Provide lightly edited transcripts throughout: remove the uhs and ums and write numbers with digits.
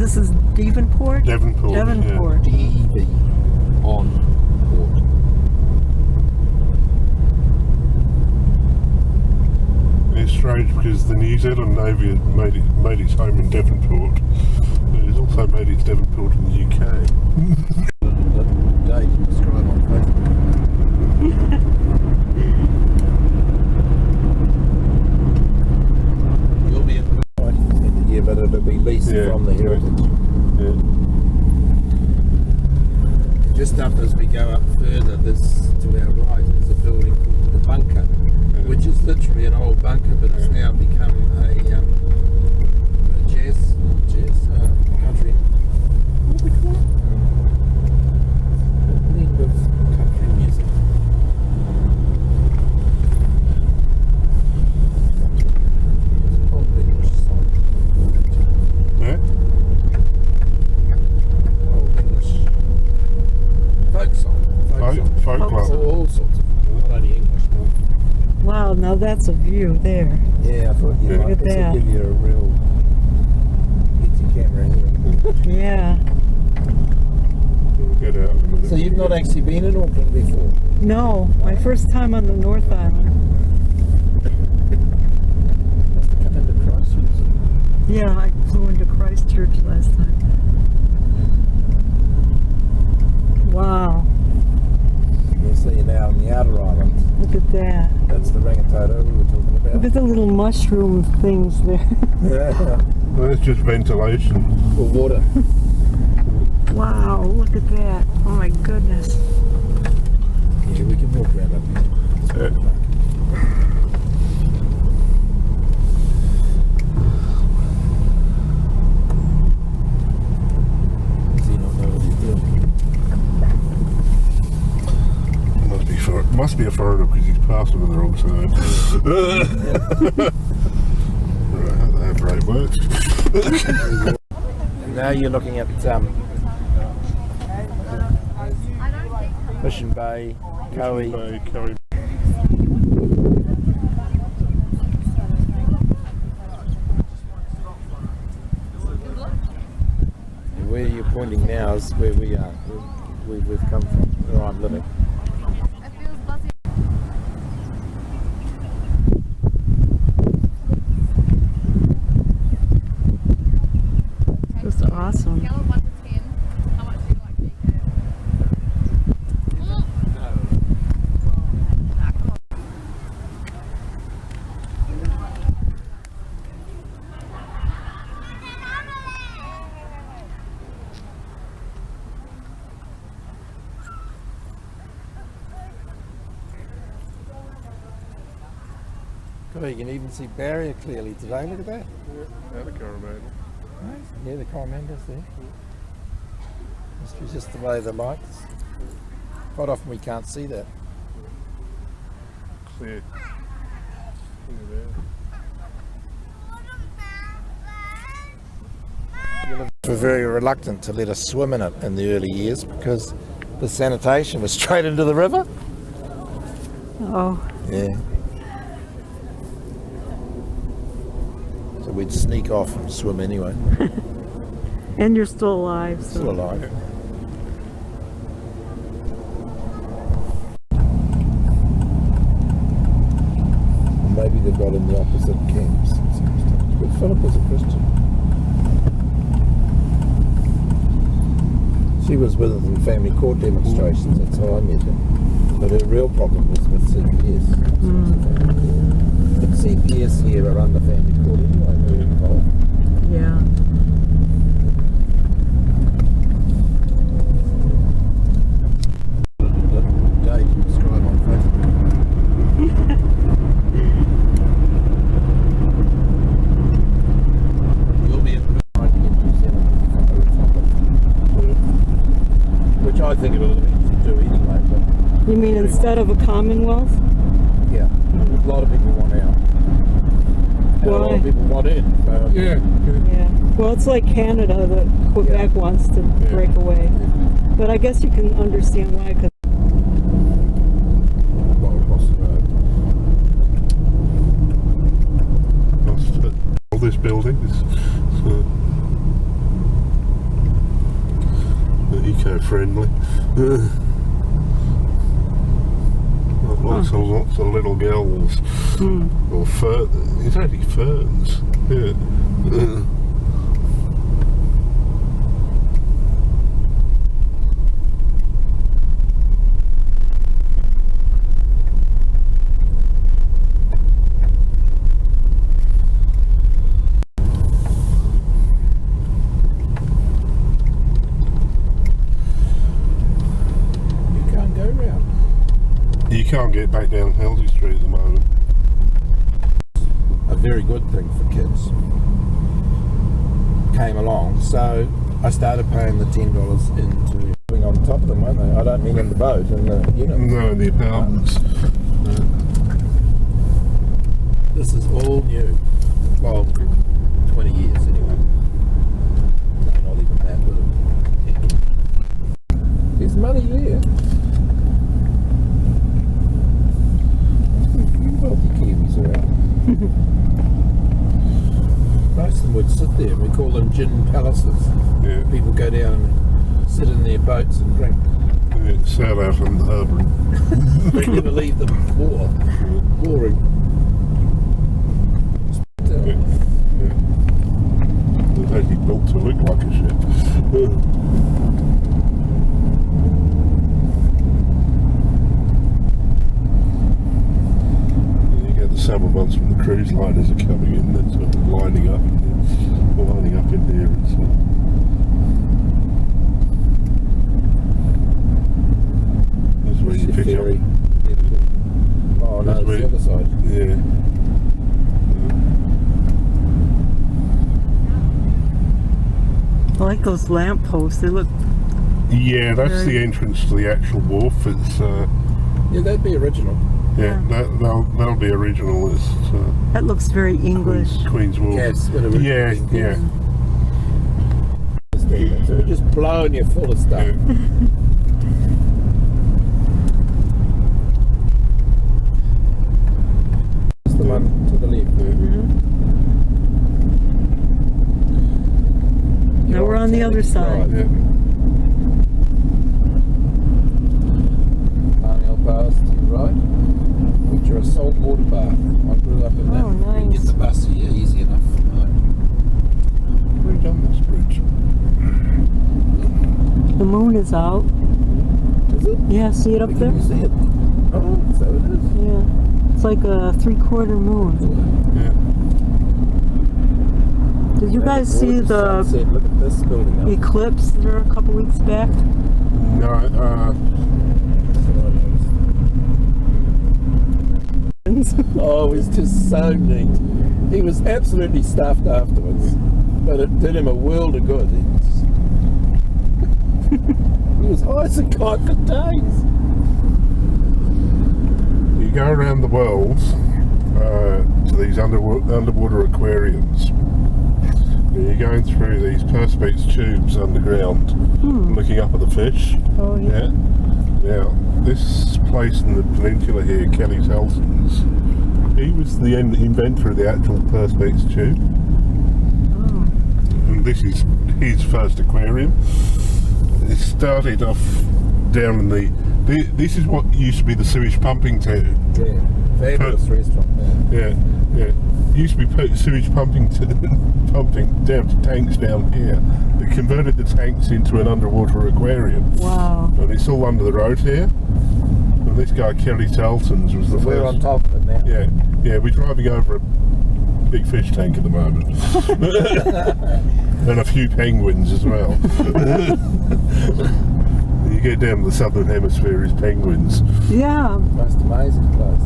This is Devonport? Devonport. Devonport. DEV on port. It's strange because the New Zealand Navy had made its home in Devonport, but it's also made its Devonport in the UK. Date describe on Facebook. You'll be in the year, but it'll be leased from the heritage. Yeah. Just up as we go up further, this to our right is a building called the Bunker, which is literally an old bunker, but it's now become a jazz country. What do we call it? A blend of country music. Old English song. Yeah? Old English folk song. Folklore. All sorts of, not only English. Wow, now that's a view there. Yeah, I thought you Look might at this that. would give you a real get your camera here. Yeah. We'll get out in a minute. So you've not actually been in Auckland before? No, my first time on the North Island. Must have come into Christchurch. Yeah, I flew into Christchurch last time. Wow, You'll see you now on the outer islands. look at that. That's the Rangitoto we were talking Look about. at the little mushroom things there. Well, it's just ventilation. For water. Wow, look at that. Oh my goodness. Yeah, we can walk around up here. Does he not know what he's doing? Must be a foreigner because he's passed him on the wrong side. Right, how that brake works. Now you're looking at Mission Bay, Koei. Koei. Where you're pointing now is where we are, where we've come from, where I'm living. Just awesome. Scale of 1 to 10, how much do you like God, you can even see barrier clearly today, look at that. Out of Coromandel. Yeah, the Coromandel's there. Must be just the way the lights. Quite often we can't see that. Clear. We're very reluctant to let us swim in it in the early years because the sanitation was straight into the river. Oh, Yeah. So we'd sneak off and swim anyway. and you're still alive. So. Still alive. Maybe they've got in the opposite camps. But Philip is a Christian. She was with us in family court demonstrations, that's how I met her. But her real problem was with CPS. But CPS here are under family court anyway, they're involved. Yeah. Date describe on Facebook. You'll be in New Zealand, which I think it would do anyway, but You mean instead of a Commonwealth? yeah, a lot of people want out. And a lot Why? of people want in. So Yeah. Yeah. Well, it's like Canada that Quebec wants to break away. But I guess you can understand why, because well, across the road. All this building is friendly. Lots of little gulls. Or it's only ferns. Yeah. You can't get back down Halsey Street at the moment. A very good thing for kids came along, so I started paying the $10 into being on top of them, aren't they? I don't mean in the boat, in the unit. No, in the apartments. This is all new. Well, 20 years anyway. No, not even that, but there's money there. Wealthy Kiwis around. Most of them would sit there. We call them gin palaces. Yeah. People go down and sit in their boats and drink. Yeah, sail out on the harbour. They never leave them boring. Yeah. They're actually built to look like a ship. Summer months when the cruise liners are coming in, they're sort of lining up in there and so. That's where you pick ferry. up. Oh no, That's it's the other side. Yeah. I like those lamp posts. They look. Yeah, that's the entrance to the actual wharf. It's yeah, that'd be original. yeah, that'll be original. It's That looks very English. Queen's Wharf. Cats would have Yeah, yeah. So we're just blowing you full of stuff. Yeah. It's the one to the left. Now we're on the other side. Yeah. Parnell Bars to your right, which are a saltwater bath. I grew up in that. Oh, nice. You can get the bus here easy enough. We've done this bridge. The moon is out. Is it? Yeah, see it up there? Can you see it? Oh, so it is. Yeah. It's like a 3/4 moon. Yeah. Did you guys see Gorgeous the sunset. Look at this building up. eclipse there a couple weeks back? No, Oh, it was just so neat. He was absolutely stuffed afterwards, but it did him a world of good. He was high as a kite for days. you go around the world to these underwater aquariums. And you're going through these perspex tubes underground, looking up at the fish. Oh, yeah. Now, this place in the peninsula here, Kelly Telson's, he was the inventor of the actual perspex tube. Oh. And this is his first aquarium. It started off down in this is what used to be the sewage pumping tank. Yeah, fabulous restaurant. Yeah. Used to be sewage pumping down to tanks down here. They converted the tanks into an underwater aquarium. Wow. And it's all under the road here. And this guy, Kelly Telson's, was the first. We're on top of it now. Yeah, we're driving over a big fish tank at the moment. And a few penguins as well. You get down to the southern hemisphere, is penguins. Yeah. Most amazing place.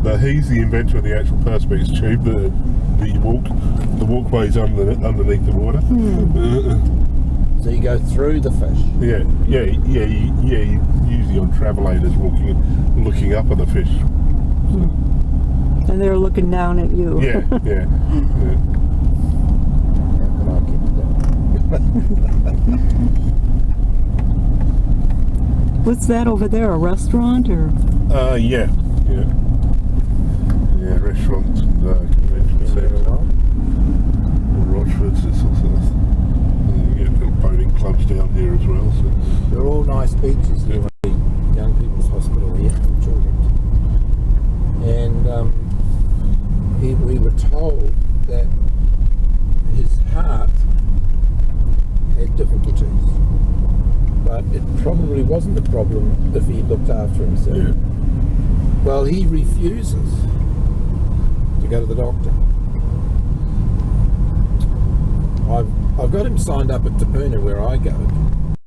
But he's the inventor of the actual perspex tube, the walkways underneath the water. So you go through the fish. Yeah. Usually on travelators looking up at the fish. And they're looking down at you. Yeah. How can I get that? What's that over there? A restaurant or? Yeah, restaurant and convention centre. Rochford's, it's also you get little boating clubs down here as well. So. They're all nice beaches here. The young people's hospital here for children. And we were told that his heart had difficulties, but it probably wasn't a problem if he looked after himself. Yeah. Well, he refuses to go to the doctor. I've got him signed up at Tapuna where I go.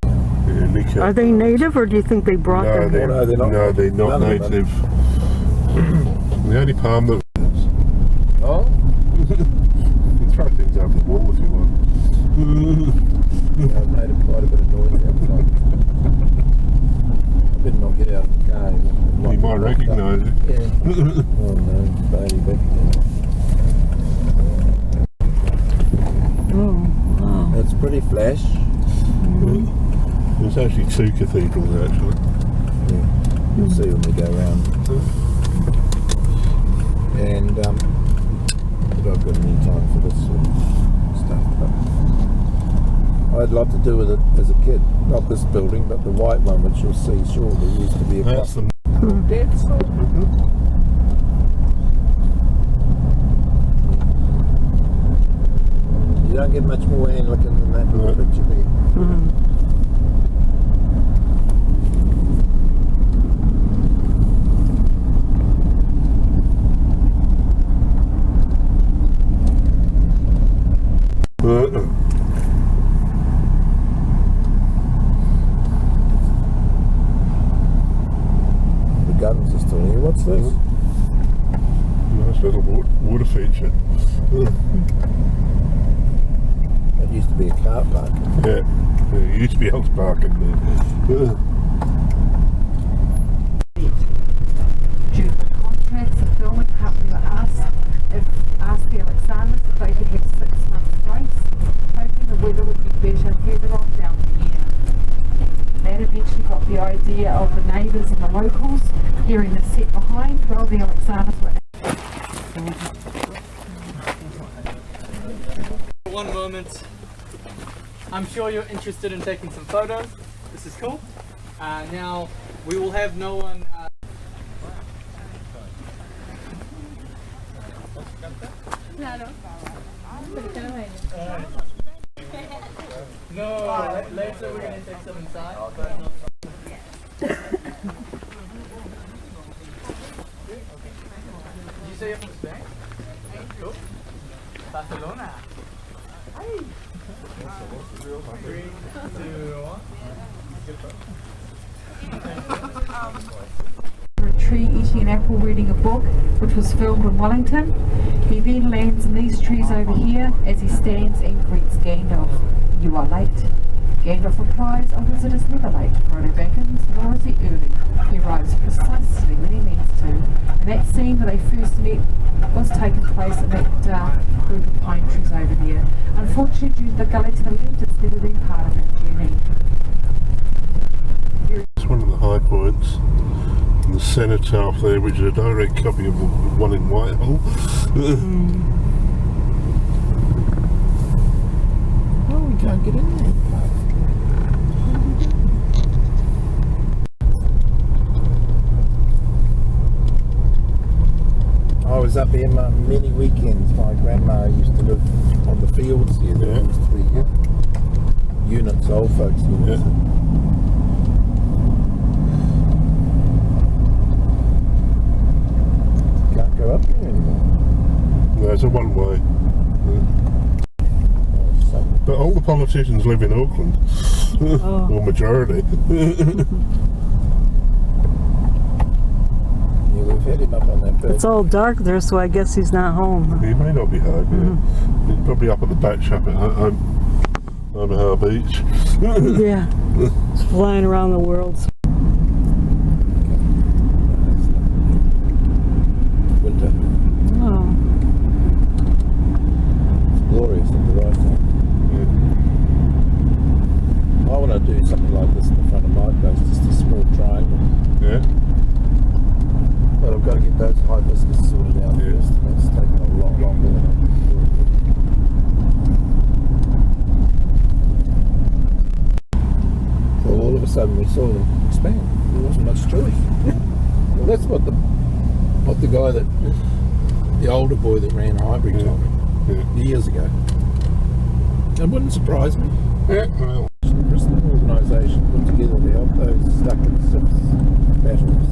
Yeah, Nico. Are they native, or do you think they brought No, them they're, here? No, they're not. no, they're not None of them. native. The only palm that Oh? you can throw things over the wall if you want. Yeah, I've made quite a bit of noise outside. I better not get out of the car. You might recognise it. Yeah. Oh no, baby back again. Oh, wow. It's pretty flash. There's actually 2 cathedrals actually. Yeah. You'll see when we go around. And but I've got any time for this sort of stuff. But I'd love to do with it as a kid. Not this building, but the white one, which you'll see shortly, used to be a That's the dead side. You don't get much more Anglican than that little picture there. The guns are still here. What's this? nice little water feature. It used to be a car park. Yeah, you used to be able to park in there. Due to contracts, the filming company were asked the Alexanders if they could have 6 months grace, hoping the weather would be better further on down the year. That eventually got the idea of the neighbours and the locals hearing the set behind while the Alexanders were One moment. I'm sure you're interested in taking some photos. This is cool. Now we will have no one. No, later we're going to take some inside. But not Did you say you're from Spain? Cool. Barcelona. Hey. 3, 2, 1. a tree eating an apple reading a book, which was filmed in Wellington. He then lands in these trees over here as he stands and greets Gandalf. You are late. Gandalf replies, a wizard is never late. Frodo beckons, nor is he early. He arrives precisely when he means to. And that scene where they first met was taking place in that group of pine trees over there. Unfortunately, due to the gully to the left, it's never been part of that journey. It's one of the high points. And the cenotaph there, which is a direct copy of the one in Whitehall. Oh, we can't get in there. I was up here many weekends. My grandma used to live on the fields here. There used to be units, old folks units. Can't go up there anymore. No, it's a one-way. But all the politicians live in Auckland, or majority. Yeah, we've had him up on that It's all dark there, so I guess he's not home. He may not be home. Yeah. He's probably up at the back shop at Omaha Beach. Yeah, it's flying around the world. winter. Oh, It's glorious at the right time. I want to do something like this in the front of my place, just a small triangle. Yeah. But I've got to get those hibiscus sorted out first, and that's taking a lot longer than I thought. and we saw them expand. There wasn't much choice. Well, that's what the guy the older boy that ran Highbury told me years ago. It wouldn't surprise me. Yeah, well, The Bristol organisation put together to help those stuck in 6 battles.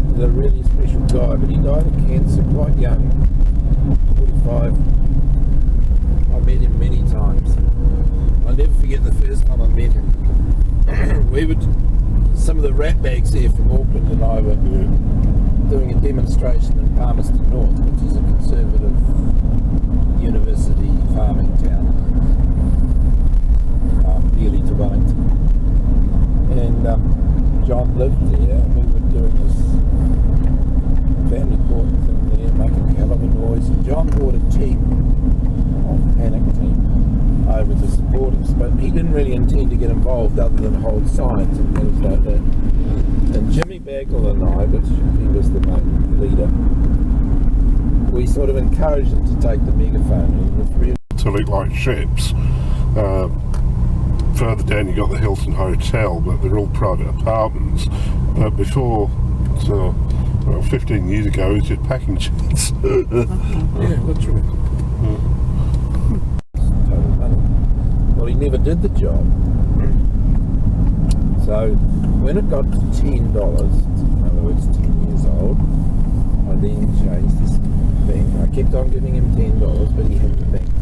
He's a really special guy, but he died of cancer quite young, 45. I met him many times. I'll never forget the first time I met him. Some of the rat bags there from Auckland and I were doing a demonstration in Palmerston North, which is a conservative university farming town, nearly to Wellington. And John lived there, and we were doing this family court thing there, making a hell of a noise. And John brought a team, a panic team, over to support us, but he didn't really intend to get involved other than hold signs and things like that. And Jimmy Bagwell and I, which he was the main leader, we sort of encouraged him to take the megaphone, and it was really to look like ships. Further down you got the Hilton Hotel, but they're all private apartments. But before, so, well, 15 years ago, it was just packing sheds. yeah, literally. Total money. Well, he never did the job. So when it got to $10, in other words 10 years old, I then changed this thing. I kept on giving him $10, but he had to bank